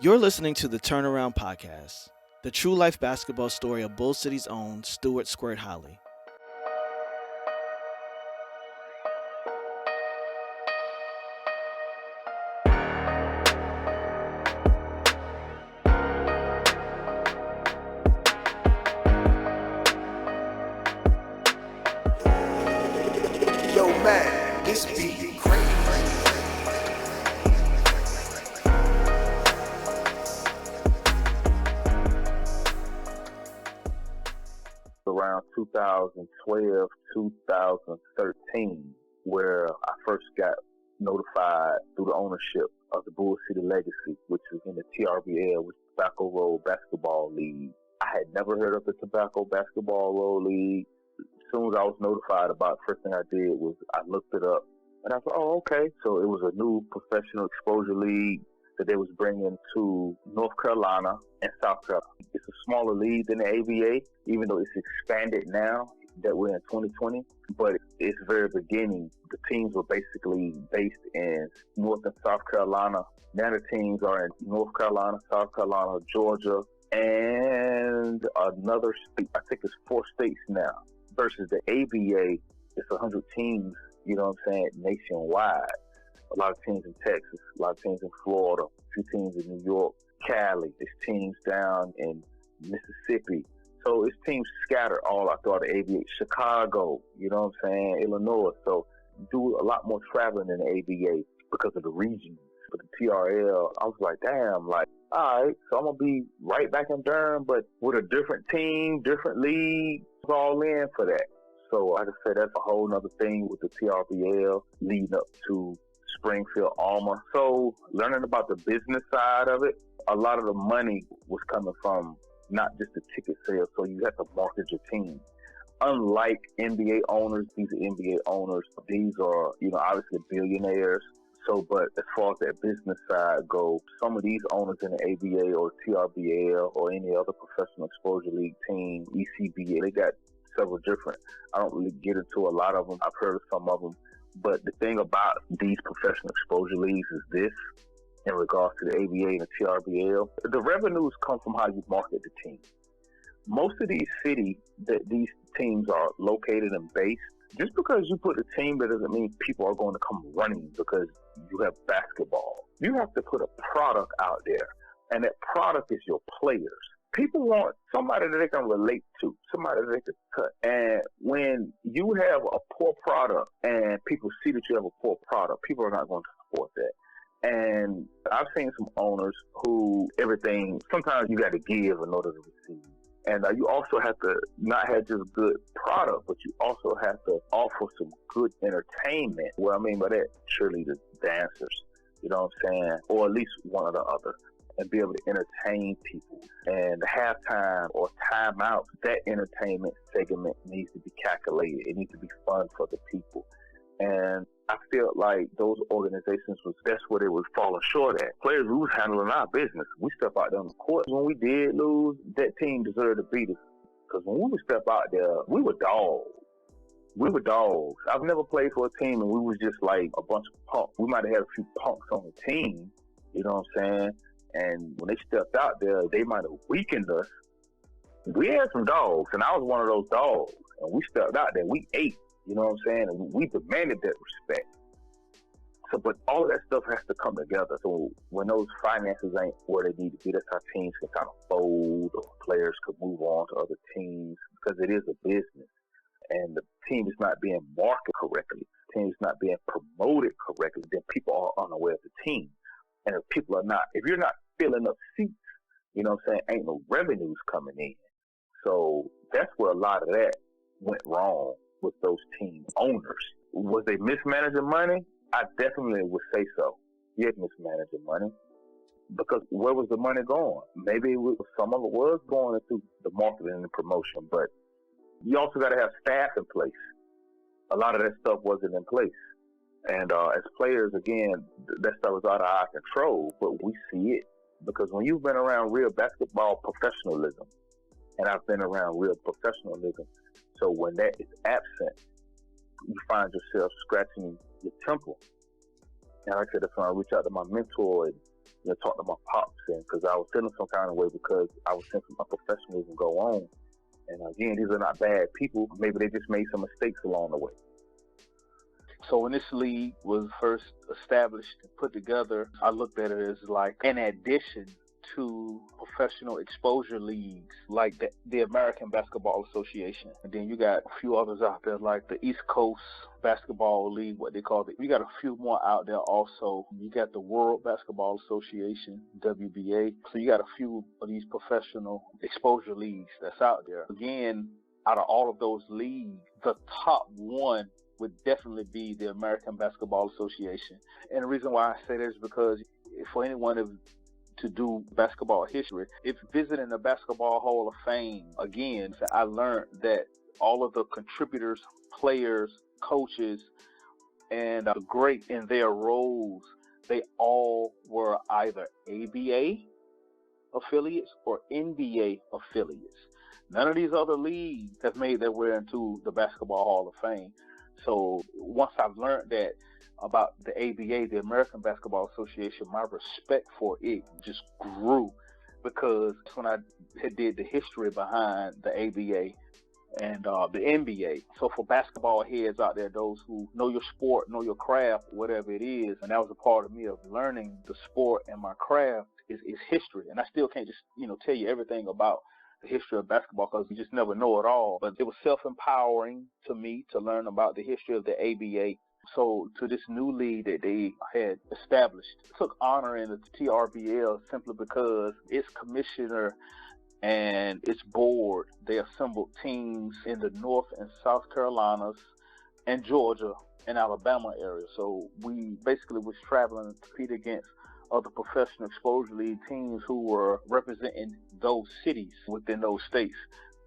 You're listening to the Turnaround Podcast, the true life basketball story of Bull City's own Stewart Squirt Holley. Yo, man, this beat crazy. Around 2012, 2013, where I first got notified through the ownership of the Bull City Legacy, which is in the TRBL, which is Tobacco Road Basketball League. I had never heard of the Tobacco Basketball Road League. As soon as I was notified about it, first thing I did was I looked it up. And I thought, oh, okay. So it was a new professional exposure league that they was bringing to North Carolina and South Carolina. It's a smaller league than the ABA, even though it's expanded now that we're in 2020. But its very beginning, the teams were basically based in North and South Carolina. Now the teams are in North Carolina, South Carolina, Georgia, and another state. I think it's 4 states now. Versus the ABA, it's 100 teams, you know what I'm saying, nationwide. A lot of teams in Texas, a lot of teams in Florida, a few teams in New York, Cali. There's teams down in Mississippi. So it's teams scattered all throughout the ABA. Chicago, you know what I'm saying, Illinois. So do a lot more traveling than the ABA because of the region. But the TRL, I was like, damn, like, all right, so I'm going to be right back in Durham, but with a different team, different league, all in for that. So like I said, that's a whole nother thing with the TRBL leading up to Springfield Alma. So learning about the business side of it, a lot of the money was coming from not just the ticket sales, so you have to market your team. Unlike NBA owners, these are NBA owners. These are, obviously billionaires. So, but as far as that business side goes, some of these owners in the ABA or TRBL or any other professional exposure league team, ECBA, they got several different. I don't really get into a lot of them. I've heard of some of them. But the thing about these professional exposure leagues is this, in regards to the ABA and the TRBL, the revenues come from how you market the team. Most of these cities that these teams are located and based, just because you put a team, that doesn't mean people are going to come running because you have basketball. You have to put a product out there, and that product is your players. People want somebody that they can relate to, somebody that they can cut. And when you have a poor product and people see that you have a poor product, people are not going to support that. And I've seen some owners who sometimes you got to give in order to receive. And you also have to not have just good product, but you also have to offer some good entertainment. What I mean by that, cheerleaders, dancers, you know what I'm saying? Or at least one or the other. And be able to entertain people. And the halftime or timeout, that entertainment segment needs to be calculated. It needs to be fun for the people. And I feel like those organizations that's where they was falling short at. Players, we was handling our business. We step out there on the court. When we did lose, that team deserved to beat us. Because when we would step out there, we were dogs. We were dogs. I've never played for a team and we was just like a bunch of punks. We might have had a few punks on the team, you know what I'm saying? And when they stepped out there, they might have weakened us. We had some dogs, and I was one of those dogs. And we stepped out there, we ate, you know what I'm saying? And we demanded that respect. So, but all of that stuff has to come together. So when those finances ain't where they need to be, that's how teams can kind of fold or players could move on to other teams because it is a business. And the team is not being marketed correctly. The team is not being promoted correctly. Then people are unaware of the team. And if you're not filling up seats, you know what I'm saying, ain't no revenues coming in. So that's where a lot of that went wrong with those team owners. Was they mismanaging money? I definitely would say so. Yeah, mismanaging money. Because where was the money going? Maybe some of it was going into the marketing and the promotion, but you also got to have staff in place. A lot of that stuff wasn't in place. And as players, again, that stuff is out of our control, but we see it. Because when you've been around real basketball professionalism, and I've been around real professionalism, so when that is absent, you find yourself scratching your temple. And like I said, that's when I reach out to my mentor and talk to my pops, because was feeling some kind of way because I was seeing my professionalism go on. And again, these are not bad people. Maybe they just made some mistakes along the way. So when this league was first established and put together, I looked at it as like an addition to professional exposure leagues like the American Basketball Association. And then you got a few others out there like the East Coast Basketball League, what they call it. You got a few more out there also. You got the World Basketball Association, WBA. So you got a few of these professional exposure leagues that's out there. Again, out of all of those leagues, the top one would definitely be the American Basketball Association. And the reason why I say that is because for anyone to do basketball history, if visiting the Basketball Hall of Fame, again, I learned that all of the contributors, players, coaches, and the great in their roles, they all were either ABA affiliates or NBA affiliates. None of these other leagues have made their way into the Basketball Hall of Fame. So once I've learned that about the ABA, the American Basketball Association, my respect for it just grew, because when I did the history behind the ABA and the NBA. So for basketball heads out there, those who know your sport, know your craft, whatever it is, and that was a part of me of learning the sport and my craft is history. And I still can't just, tell you everything about the history of basketball because you just never know it all. But it was self-empowering to me to learn about the history of the ABA. So to this new league that they had established, took honor in the TRBL simply because its commissioner and its board, they assembled teams in the North and South Carolinas and Georgia and Alabama area. So we basically was traveling to compete against other professional exposure league teams who were representing those cities within those states.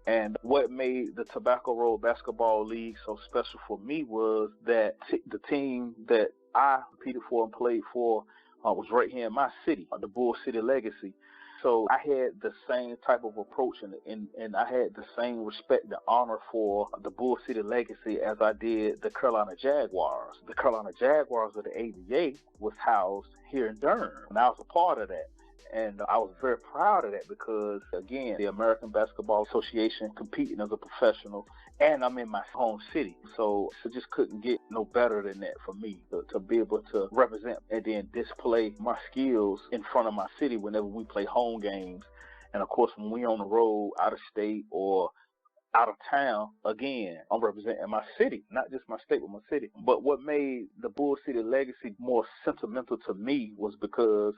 And what made the Tobacco Road Basketball League so special for me was that the team that I competed for and played for was right here in my city, the Bull City Legacy. So I had the same type of approach and I had the same respect and honor for the Bull City Legacy as I did the Carolina Jaguars. The Carolina Jaguars of the ABA was housed here in Durham, and I was a part of that. And I was very proud of that because, again, the American Basketball Association competing as a professional, and I'm in my home city. So it just couldn't get no better than that for me to be able to represent and then display my skills in front of my city whenever we play home games. And, of course, when we on the road, out of state or out of town, again, I'm representing my city, not just my state, but my city. But what made the Bull City Legacy more sentimental to me was because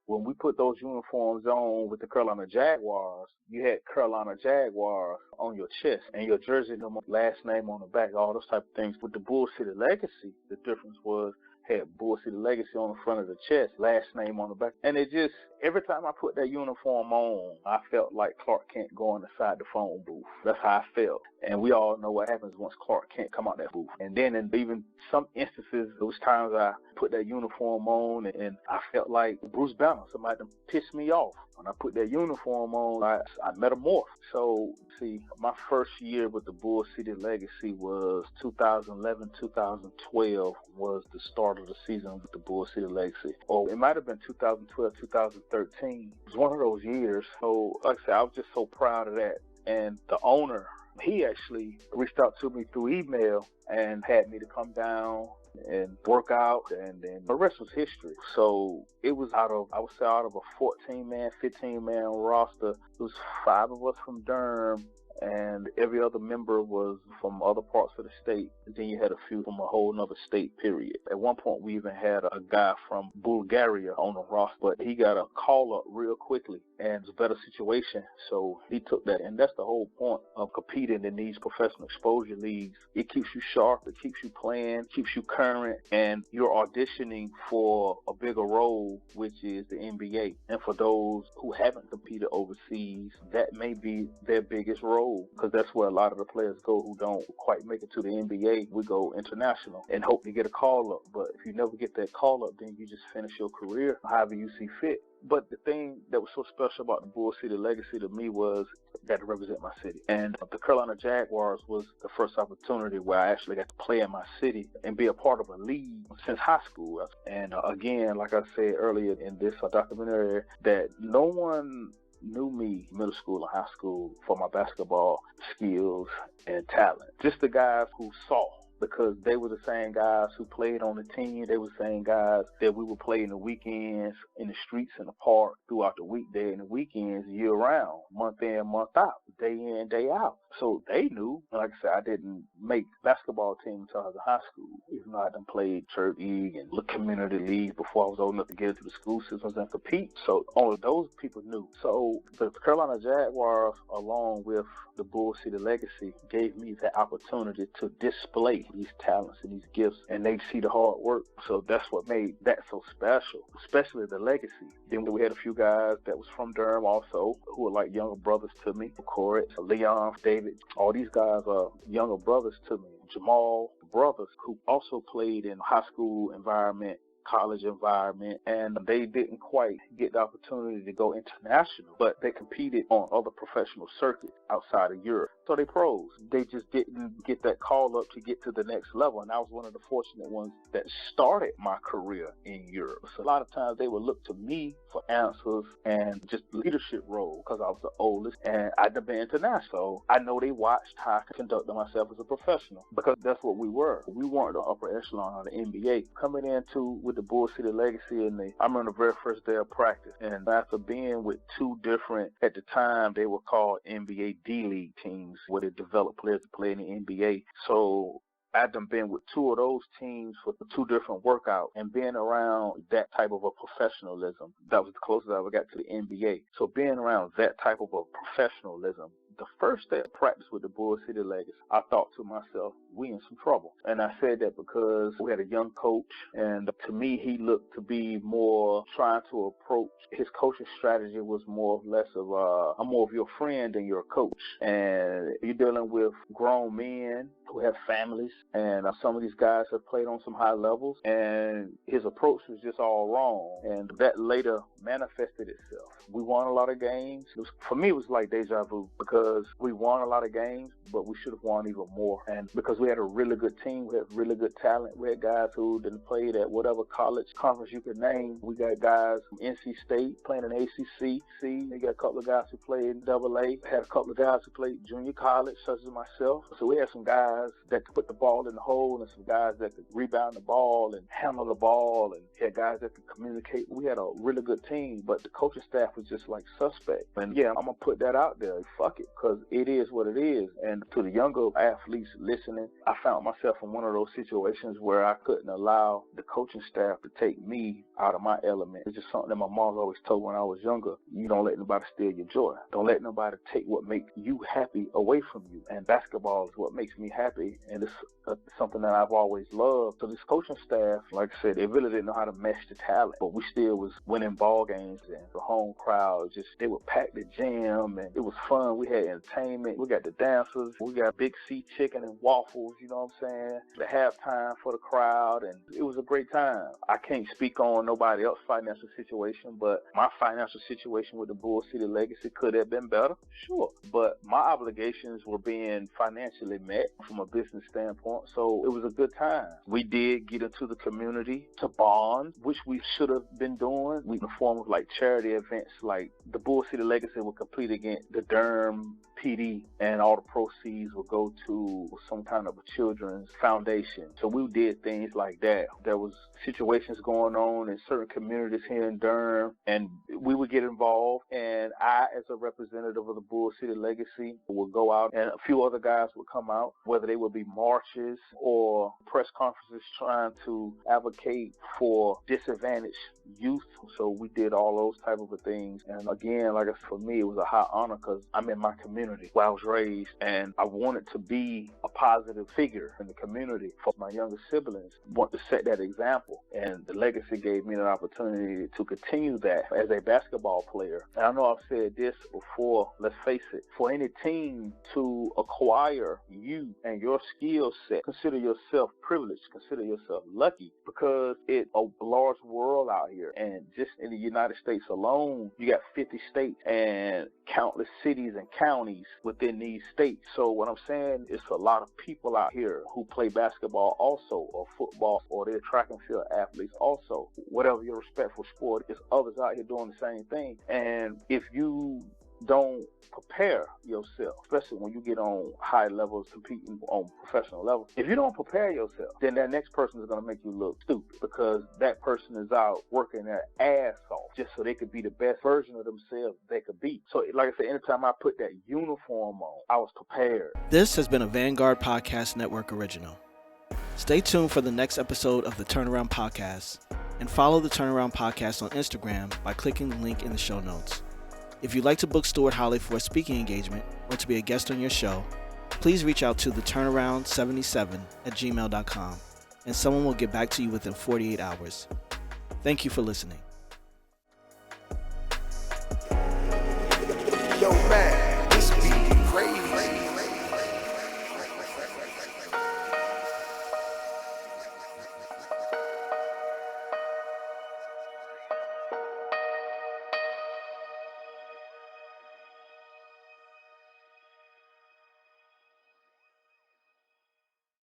when we put those uniforms on with the Carolina Jaguars, you had Carolina Jaguars on your chest and your jersey number, last name on the back, all those type of things. With the Bull City Legacy, the difference was had Bull City Legacy on the front of the chest, last name on the back. And it just, every time I put that uniform on, I felt like Clark Kent going inside the phone booth. That's how I felt. And we all know what happens once Clark Kent come out that booth. And then in even some instances, those times I put that uniform on and I felt like Bruce Banner, somebody pissed me off. When I put that uniform on, I metamorphed. So, see, my first year with the Bull City Legacy was 2011, 2012 was the start of the season with the Bull City Legacy. Or it might have been 2012, 2013. It was one of those years. So, like I said, I was just so proud of that. And the owner, he actually reached out to me through email and had me to come down and work out, and then the rest was history. So it was out of a 14-man, 15-man roster. It was 5 of us from Durham, and every other member was from other parts of the state. And then you had a few from a whole nother state, period. At one point, we even had a guy from Bulgaria on the roster, but he got a call-up real quickly, and it's a better situation, so he took that. And that's the whole point of competing in these professional exposure leagues. It keeps you sharp, it keeps you playing, keeps you current, and you're auditioning for a bigger role, which is the NBA. And for those who haven't competed overseas, that may be their biggest role. go, because that's where a lot of the players go who don't quite make it to the NBA. We go international and hope to get a call up. But if you never get that call up, then you just finish your career however you see fit. But the thing that was so special about the Bull City legacy to me was that to represent my city. And the Carolina Jaguars was the first opportunity where I actually got to play in my city and be a part of a league since high school. And again, like I said earlier in this documentary, that no one knew me middle school and high school for my basketball skills and talent. Just the guys who saw, because they were the same guys who played on the team. They were the same guys that we would play in the weekends, in the streets, in the park, throughout the weekday and the weekends, year round, month in, month out, day in, day out. So they knew. Like I said, I didn't make basketball team until I was in high school, even though I done played church league and little community league before I was old enough to get into the school systems and compete. So only those people knew. So the Carolina Jaguars, along with the Bull City legacy, gave me the opportunity to display these talents and these gifts, and they see the hard work. So that's what made that so special, especially the legacy. Then we had a few guys that was from Durham also, who were like younger brothers to me. Corey, Leon, David, all these guys are younger brothers to me. Jamal, brothers who also played in high school environment, college environment, and they didn't quite get the opportunity to go international, but they competed on other professional circuits outside of Europe. So they pros. They just didn't get that call up to get to the next level, and I was one of the fortunate ones that started my career in Europe. So a lot of times they would look to me for answers and just leadership role, because I was the oldest and I'd been international. So I know they watched how I conducted myself as a professional, because that's what we were. We weren't the upper echelon of the NBA. Coming into with the Bull City legacy, and I remember the very first day of practice, and after being with two different, at the time they were called NBA D-League teams, where they developed players to play in the NBA. So I'd been with two of those teams for two different workouts, and being around that type of a professionalism, that was the closest I ever got to the NBA. So being around that type of a professionalism, the first day of practice with the Bull City legacy, I thought to myself, we in some trouble. And I said that because we had a young coach, and to me, he looked to be more trying to approach, his coaching strategy was more or less of I'm more of your friend than your coach. And you're dealing with grown men who have families, and some of these guys have played on some high levels, and his approach was just all wrong. And that later manifested itself. We won a lot of games. For me, it was like deja vu, because we won a lot of games, but we should have won even more. And because we had a really good team, we had really good talent. We had guys who didn't play at whatever college conference you could name. We got guys from NC State playing in ACC. We got a couple of guys who played in AA. Had a couple of guys who played junior college, such as myself. So we had some guys that could put the ball in the hole, and some guys that could rebound the ball and handle the ball, and had guys that could communicate. We had a really good team, but the coaching staff was just like suspect. And yeah, I'm gonna put that out there. Fuck it, because it is what it is. And to the younger athletes listening, I found myself in one of those situations where I couldn't allow the coaching staff to take me out of my element. It's just something that my mom always told when I was younger. You don't let nobody steal your joy. Don't let nobody take what makes you happy away from you. And basketball is what makes me happy, and it's something that I've always loved. So this coaching staff, like I said, they really didn't know how to mesh the talent, but we still was winning ball games, and the home crowd, just they would pack the gym, and it was fun. We had entertainment. We got the dancers. We got Big C chicken and waffles, you know what I'm saying? The halftime for the crowd, and it was a great time. I can't speak on nobody else's financial situation, but my financial situation with the Bull City legacy could have been better, sure. But my obligations were being financially met from a business standpoint, so it was a good time. We did get into the community to bond, which we should have been doing. We in the form of like charity events, like the Bull City legacy will compete against the Durham PD, and all the proceeds will go to some kind of a children's foundation. So we did things like that. There was situations going on in certain communities here in Durham, and we would get involved, and I, as a representative of the Bull City legacy, would go out, and a few other guys would come out, whether they would be marches or press conferences trying to advocate for disadvantaged youth. So we did all those type of things. And again, like I said, for me, it was a high honor, because I'm in my community. community where I was raised, and I wanted to be a positive figure in the community for my younger siblings. Want to set that example, and the legacy gave me an opportunity to continue that as a basketball player. And I know I've said this before, let's face it, for any team to acquire you and your skill set, consider yourself privileged, consider yourself lucky, because it's a large world out here. And just in the United States alone, you got 50 states and countless cities and counties within these states. So what I'm saying is, a lot of people out here who play basketball also, or football, or they're track and field athletes also. Whatever your respectful sport, is others out here doing the same thing. And if you don't prepare yourself, especially when you get on high levels, competing on professional level, if you don't prepare yourself, then that next person is going to make you look stupid, because that person is out working their ass off just so they could be the best version of themselves they could be. So like I said, anytime I put that uniform on, I was prepared. This has been a Vanguard Podcast Network original. Stay tuned for the next episode of the Turnaround Podcast, and follow the Turnaround Podcast on Instagram by clicking the link in the show notes. If you'd like to book Stewart Holley for a speaking engagement or to be a guest on your show, please reach out to theturnaround77@gmail.com, and someone will get back to you within 48 hours. Thank you for listening.